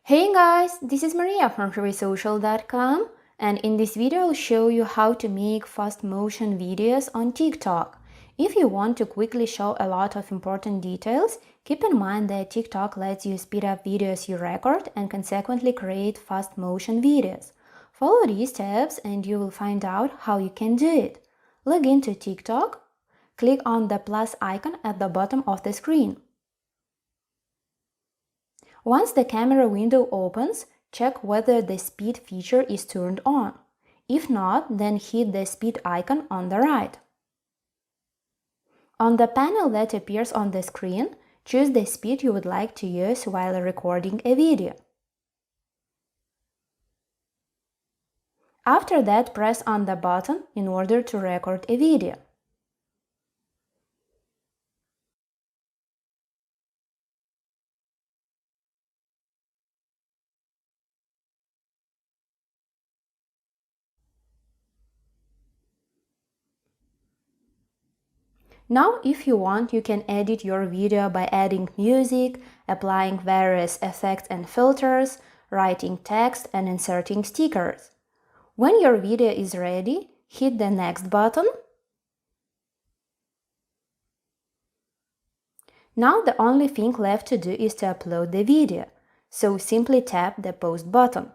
Hey guys, this is Maria from freesocial.com, and in this video I'll show you how to make fast motion videos on TikTok. If you want to quickly show a lot of important details, keep in mind that TikTok lets you speed up videos you record and consequently create fast motion videos. Follow these steps and you will find out how you can do it. Log into TikTok, click on the plus icon at the bottom of the screen. Once the camera window opens, check whether the speed feature is turned on. If not, then hit the speed icon on the right. On the panel that appears on the screen, choose the speed you would like to use while recording a video. After that, press on the button in order to record a video. Now, if you want, you can edit your video by adding music, applying various effects and filters, writing text, and inserting stickers. When your video is ready, hit the next button. Now the only thing left to do is to upload the video, so simply tap the post button.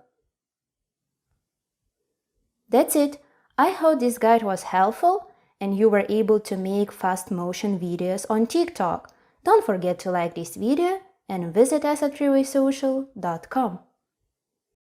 That's it. I hope this guide was helpful and you were able to make fast motion videos on TikTok. Don't forget to like this video and visit us at freesocial.com.